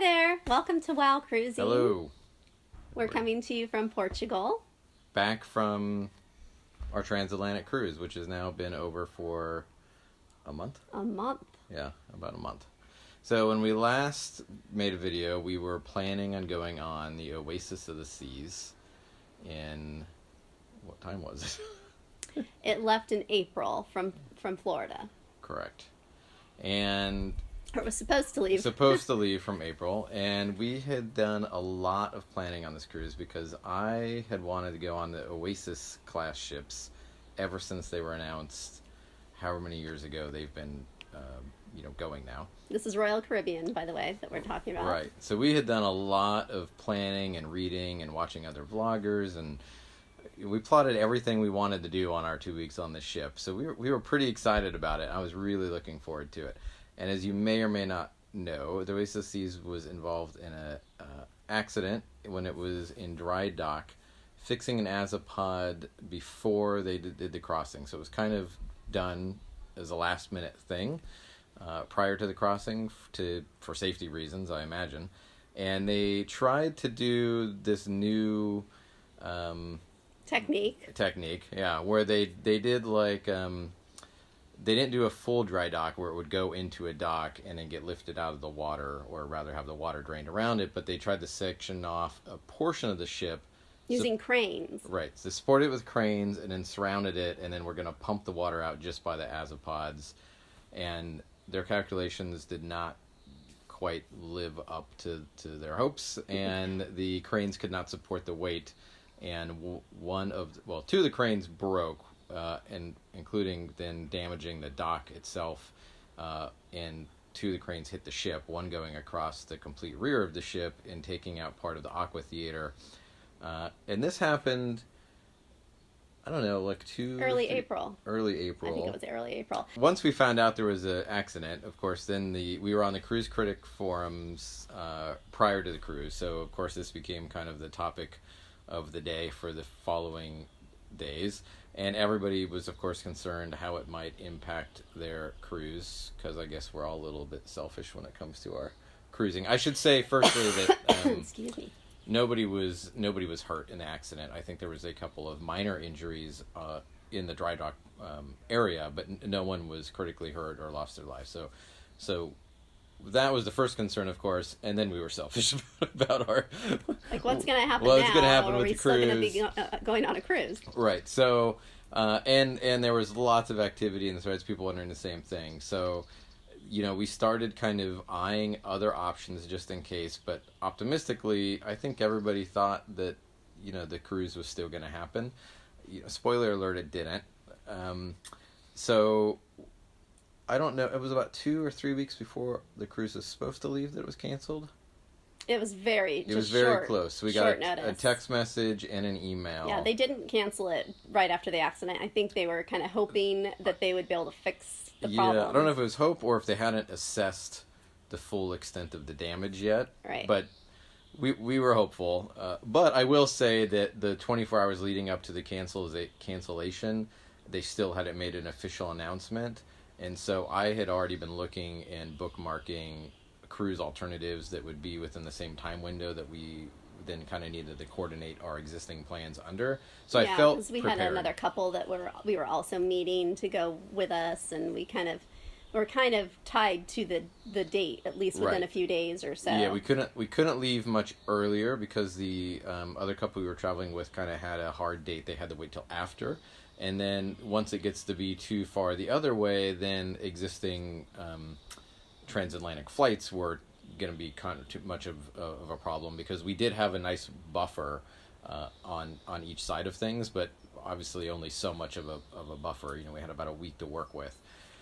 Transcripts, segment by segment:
there. Welcome to Wow Cruising. Hello. We're coming to you from Portugal. Back from our transatlantic cruise, which has now been over for a month? A month. Yeah, about a month. So when we last made a video, we were planning on going on the Oasis of the Seas in... What time was it? It left in April from Florida. Correct. And... Or it was supposed to leave. Supposed to leave from April. And we had done a lot of planning on this cruise because I had wanted to go on the Oasis class ships ever since they were announced. However many years ago they've been, going now. This is Royal Caribbean, by the way, that we're talking about. Right. So we had done a lot of planning and reading and watching other vloggers, and we plotted everything we wanted to do on our 2 weeks on the ship. So we were pretty excited about it. I was really looking forward to it. And as you may or may not know, the Oasis Seas was involved in a accident when it was in dry dock, fixing an azopod before they did the crossing. So it was kind of done as a last-minute thing prior to the crossing for safety reasons, I imagine. And they tried to do this new technique, yeah, where they did like they didn't do a full dry dock where it would go into a dock and then get lifted out of the water, or rather have the water drained around it, but they tried to section off a portion of the ship using cranes. Right. So support it with cranes and then surrounded it, and then we're going to pump the water out just by the azopods. And their calculations did not quite live up to their hopes, and the cranes could not support the weight. And two of the cranes broke, and including then damaging the dock itself. And two of the cranes hit the ship, one going across the complete rear of the ship and taking out part of the aqua theater. And this happened, I don't know, like Early April. I think it was early April. Once we found out there was an accident, of course, then we were on the Cruise Critic forums prior to the cruise. So, of course, this became kind of the topic of the day for the following days. And everybody was, of course, concerned how it might impact their cruise, because I guess we're all a little bit selfish when it comes to our cruising. I should say, firstly, that... Excuse me. Nobody was hurt in the accident. I think there was a couple of minor injuries in the dry dock area, but no one was critically hurt or lost their life. So that was the first concern, of course, and then we were selfish about our... Like, what's going to happen now? What's going to happen with the cruise? Are we still going to be going on a cruise? Right. So, and there was lots of activity in the threads, people wondering the same thing. So... we started kind of eyeing other options just in case, but optimistically, I think everybody thought that, the cruise was still going to happen. Spoiler alert, it didn't. So, I don't know, it was about 2 or 3 weeks before the cruise was supposed to leave that it was canceled? It was very close. We got a text message and an email. Yeah, they didn't cancel it right after the accident. I think they were kind of hoping that they would be able to fix the problem. Yeah, I don't know if it was hope or if they hadn't assessed the full extent of the damage yet. Right. But we were hopeful. But I will say that the 24 hours leading up to the cancellation, they still hadn't made an official announcement. And so I had already been looking and bookmarking cruise alternatives that would be within the same time window that we then kind of needed to coordinate our existing plans under. So I felt because we prepared. had another couple that we were also meeting to go with us, and we were kind of tied to the date, at least within a few days or so. Yeah, we couldn't leave much earlier because the other couple we were traveling with kind of had a hard date. They had to wait till after. And then once it gets to be too far the other way, then existing transatlantic flights were going to be kind of too much of a problem, because we did have a nice buffer on each side of things, but obviously only so much of a buffer. We had about a week to work with.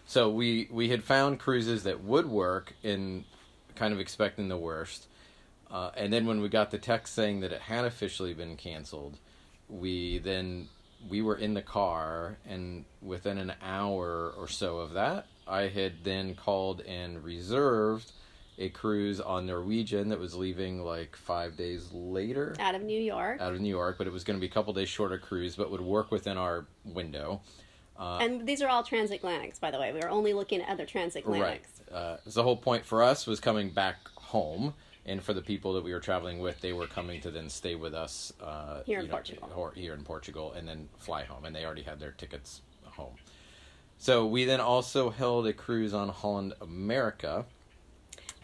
So we had found cruises that would work, in kind of expecting the worst. And then when we got the text saying that it had officially been canceled, we were in the car, and within an hour or so of that, I had then called and reserved a cruise on Norwegian that was leaving like 5 days later. Out of New York, but it was going to be a couple days shorter cruise, but would work within our window. And these are all transatlantics, by the way. We were only looking at other transatlantics. Right. So the whole point for us was coming back home And for the people that we were traveling with, they were coming to then stay with us here in Portugal. Or here in Portugal, and then fly home. And they already had their tickets home. So we then also held a cruise on Holland America.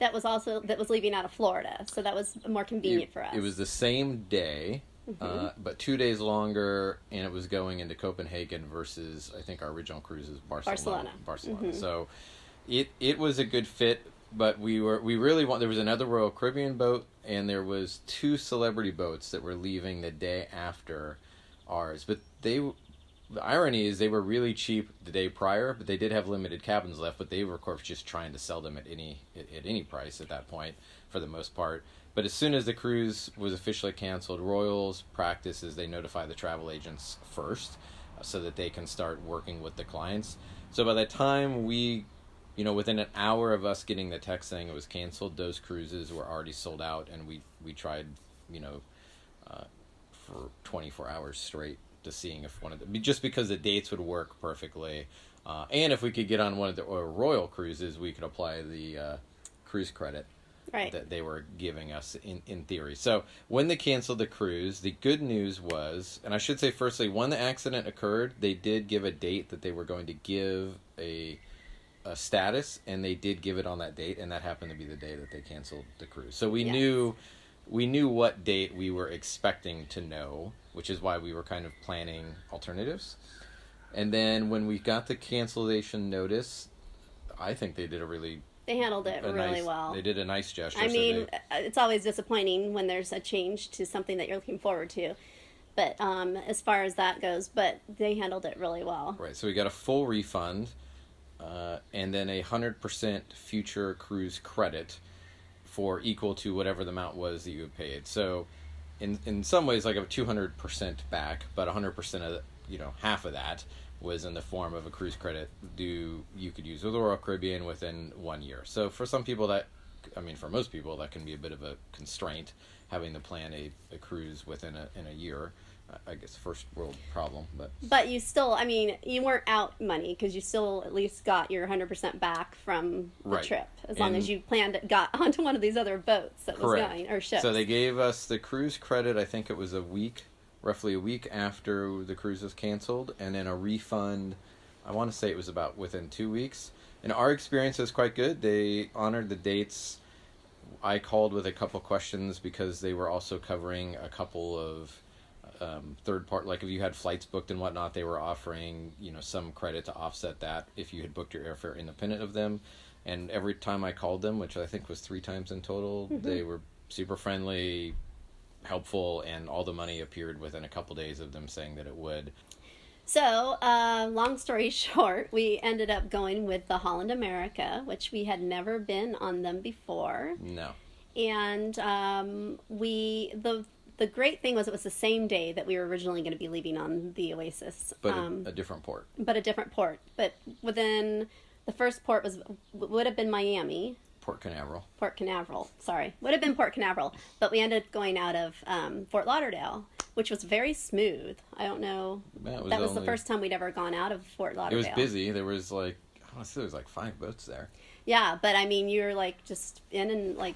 That was leaving out of Florida, so that was more convenient for us. It was the same day, but 2 days longer, and it was going into Copenhagen versus, I think our original cruise is Barcelona. So it was a good fit, but we really there was another Royal Caribbean boat, and there was 2 celebrity boats that were leaving the day after ours, but the irony is they were really cheap the day prior, but they did have limited cabins left, but they were, of course, just trying to sell them at any price at that point, for the most part. But as soon as the cruise was officially canceled, Royal's practice is they notify the travel agents first so that they can start working with the clients. So by the time within an hour of us getting the text saying it was canceled, those cruises were already sold out, and we tried, for 24 hours straight to seeing if one of them, just because the dates would work perfectly, and if we could get on one of the Royal cruises, we could apply the cruise credit that they were giving us in theory. So when they canceled the cruise, the good news was, and I should say firstly, when the accident occurred, they did give a date that they were going to give a status, and they did give it on that date, and that happened to be the day that they canceled the cruise. So we knew what date we were expecting to know, which is why we were kind of planning alternatives. And then when we got the cancellation notice, I think they handled it really well. They did a nice gesture. I mean, it's always disappointing when there's a change to something that you're looking forward to. But as far as that goes, but they handled it really well. Right, so we got a full refund, and then 100% future cruise credit for equal to whatever the amount was that you had paid. So in some ways, like a 200% back, but 100% of half of that was in the form of a cruise credit you could use with the Royal Caribbean within 1 year. So for some people for most people, that can be a bit of a constraint, having to plan a cruise within a year. I guess first world problem, but you still, you weren't out money because you still at least got your 100% back from the trip, as long as you got onto one of these other boats that was going, or ships. So they gave us the cruise credit, I think it was roughly a week after the cruise was canceled, and then a refund, I want to say it was about within 2 weeks. And our experience was quite good. They honored the dates. I called with a couple questions because they were also covering a couple of third part, like if you had flights booked and whatnot, they were offering some credit to offset that if you had booked your airfare independent of them. And every time I called them, which I think was 3 times in total, they were super friendly, helpful, and all the money appeared within a couple days of them saying that it would. So, long story short, we ended up going with the Holland America, which we had never been on them before. No. And the great thing was it was the same day that we were originally going to be leaving on the Oasis. But a different port. But a different port. But within, the first port would have been Miami. Port Canaveral. Would have been Port Canaveral. But we ended up going out of Fort Lauderdale, which was very smooth. I don't know. That was the first time we'd ever gone out of Fort Lauderdale. It was busy. There was like 5 boats there. Yeah, but you were just in, and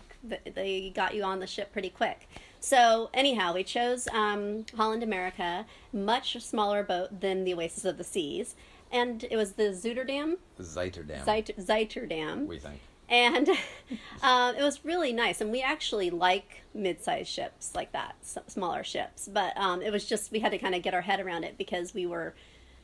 they got you on the ship pretty quick. So anyhow, we chose Holland America, much smaller boat than the Oasis of the Seas, and it was the Zuiderdam. Zuiderdam. We think. And it was really nice, and we actually like mid-sized ships like that, smaller ships. But it was just, we had to kind of get our head around it because we were,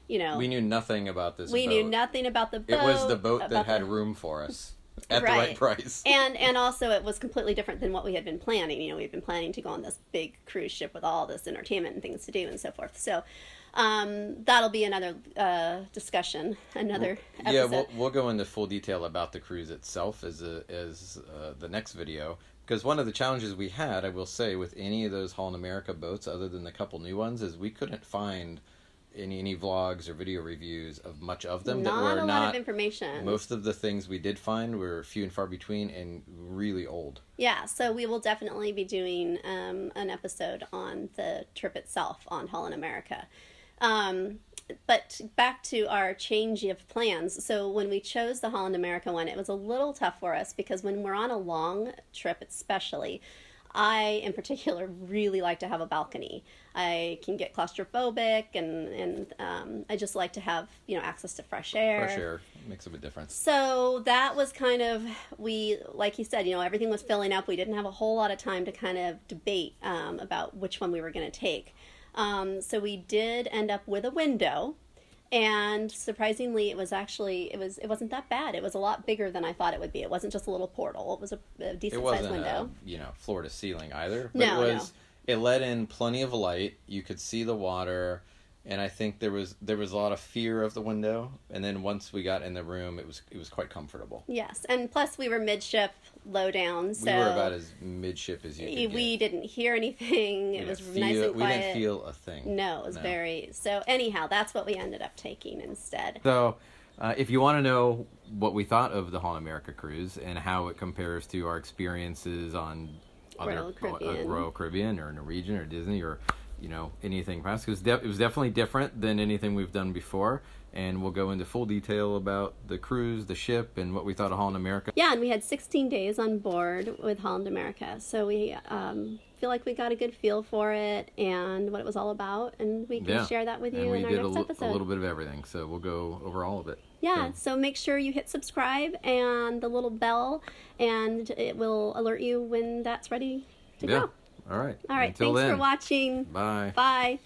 we knew nothing about this boat. We knew nothing about the boat. It was the boat that had room for us. At the right price. And also it was completely different than what we had been planning. We'd been planning to go on this big cruise ship with all this entertainment and things to do and so forth. So that'll be another discussion, another episode. Yeah, we'll go into full detail about the cruise itself as the next video. Because one of the challenges we had, I will say, with any of those Holland America boats, other than the couple new ones, is we couldn't find any vlogs or video reviews of much of them. Not a lot of information. Most of the things we did find were few and far between and really old. Yeah, so we will definitely be doing an episode on the trip itself on Holland America. But back to our change of plans. So when we chose the Holland America one, it was a little tough for us because when we're on a long trip, especially, I, in particular, really like to have a balcony. I can get claustrophobic, and I just like to have, access to fresh air. Fresh air makes a big difference. So that was kind of, like you said, everything was filling up. We didn't have a whole lot of time to kind of debate about which one we were going to take. So we did end up with a window. And surprisingly, it wasn't that bad. It was a lot bigger than I thought it would be. It wasn't just a little portal. It was a decent sized window. It wasn't floor to ceiling either. But No. It let in plenty of light. You could see the water, and I think there was a lot of fear of the window. And then once we got in the room, it was quite comfortable. Yes, and plus we were midship, low down, so we were about as midship as you could get. We didn't hear anything. It was nice and quiet. We didn't feel a thing. No, it was very... So anyhow, that's what we ended up taking instead. So, if you want to know what we thought of the Holland America cruise and how it compares to our experiences on other Royal Caribbean or Norwegian or Disney or anything past, because it was definitely different than anything we've done before. And we'll go into full detail about the cruise, the ship, and what we thought of Holland America. Yeah, and we had 16 days on board with Holland America. So we feel like we got a good feel for it and what it was all about. And we can share that with you in our next episode. A little bit of everything. So we'll go over all of it. Yeah, so make sure you hit subscribe and the little bell, and it will alert you when that's ready to go. All right. All right, thanks for watching. Bye. Bye.